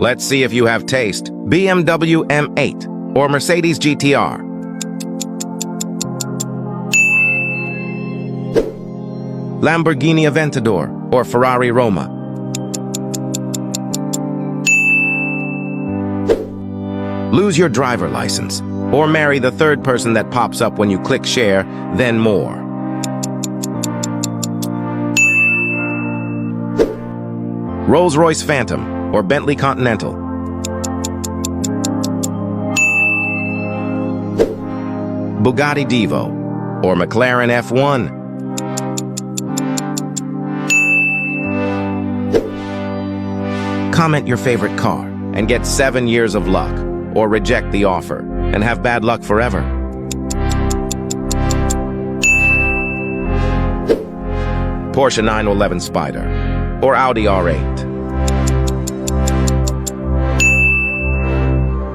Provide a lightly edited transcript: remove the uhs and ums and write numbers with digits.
Let's see if you have taste. BMW M8 or Mercedes GTR. Lamborghini Aventador or Ferrari Roma. Lose your driver license or marry the third person that pops up when you click share, then more. Rolls-Royce Phantom or Bentley Continental. Bugatti Divo or McLaren F1. Comment your favorite car and get 7 years of luck, or reject the offer and have bad luck forever. Porsche 911 Spyder or Audi R8.